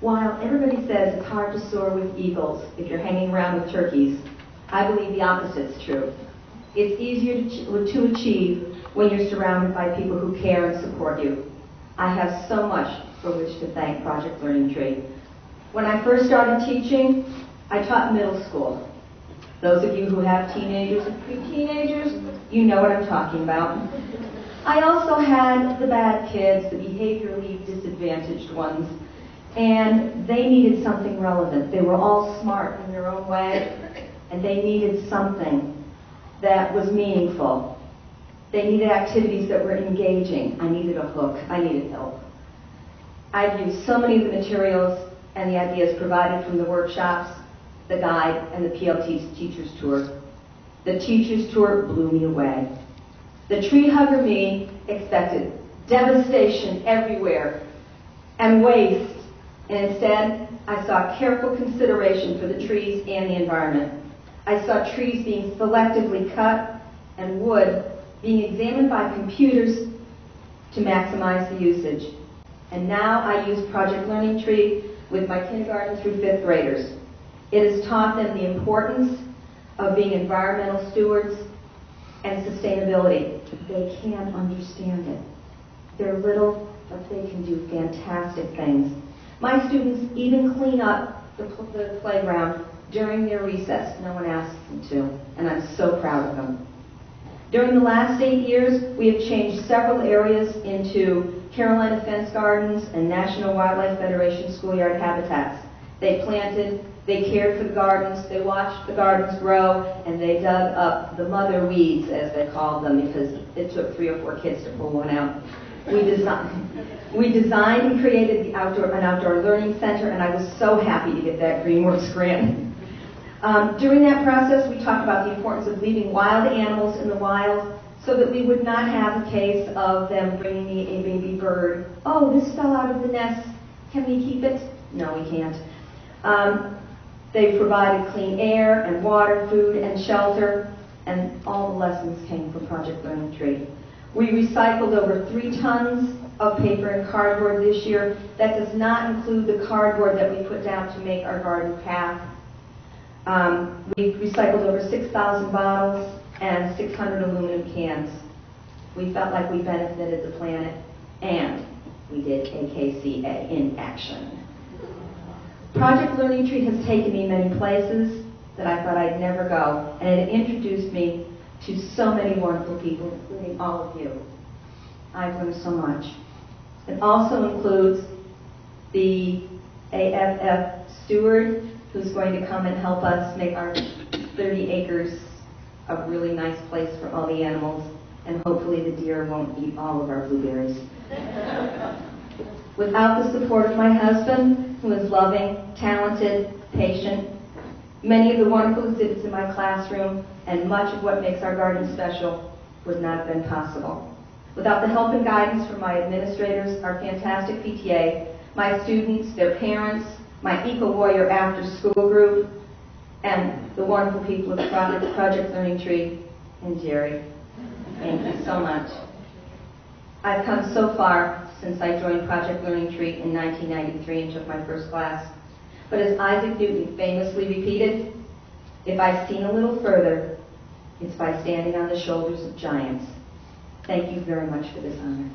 While everybody says it's hard to soar with eagles if you're hanging around with turkeys, I believe the opposite's true. It's easier to achieve when you're surrounded by people who care and support you. I have so much for which to thank Project Learning Tree. When I first started teaching, I taught middle school. Those of you who have teenagers and pre-teenagers, you know what I'm talking about. I also had the bad kids, the behaviorally disadvantaged ones, and they needed something relevant. They were all smart in their own way, and they needed something that was meaningful. They needed activities that were engaging. I needed a hook. I needed help. I've used so many of the materials and the ideas provided from the workshops, the guide, and the PLT's Teacher's Tour. The Teacher's Tour blew me away. The tree hugger me expected devastation everywhere and waste, and instead I saw careful consideration for the trees and the environment. I saw trees being selectively cut and wood being examined by computers to maximize the usage. And now I use Project Learning Tree with my kindergarten through 5th graders. It has taught them the importance of being environmental stewards and sustainability. They can understand it. They're little, but they can do fantastic things. My students even clean up the playground during their recess. No one asks them to, and I'm so proud of them. During the last 8 years, we have changed several areas into Carolina Fence Gardens and National Wildlife Federation schoolyard habitats. They planted, they cared for the gardens, they watched the gardens grow, and they dug up the mother weeds, as they called them, because it took 3 or 4 kids to pull one out. We designed and created an outdoor learning center, and I was so happy to get that Greenworks grant. During that process, we talked about the importance of leaving wild animals in the wild so that we would not have a case of them bringing me a baby bird. Oh, this fell out of the nest. Can we keep it? No, we can't. They provided clean air and water, food and shelter, and all the lessons came from Project Learning Tree. We recycled over 3 tons of paper and cardboard this year. That does not include the cardboard that we put down to make our garden path. We recycled over 6,000 bottles and 600 aluminum cans. We felt like we benefited the planet, and we did AKCA in action. Project Learning Tree has taken me many places that I thought I'd never go, and it introduced me to so many wonderful people, including all of you. I've learned so much. It also includes the AFF steward, who's going to come and help us make our 30 acres a really nice place for all the animals, and hopefully the deer won't eat all of our blueberries. Without the support of my husband, who is loving, talented, patient, many of the wonderful exhibits in my classroom, and much of what makes our garden special would not have been possible. Without the help and guidance from my administrators, our fantastic PTA, my students, their parents, my Eco Warrior after school group, and the wonderful people of Project Learning Tree and Jerry. Thank you so much. I've come so far since I joined Project Learning Tree in 1993 and took my first class. But as Isaac Newton famously repeated, if I've seen a little further, it's by standing on the shoulders of giants. Thank you very much for this honor.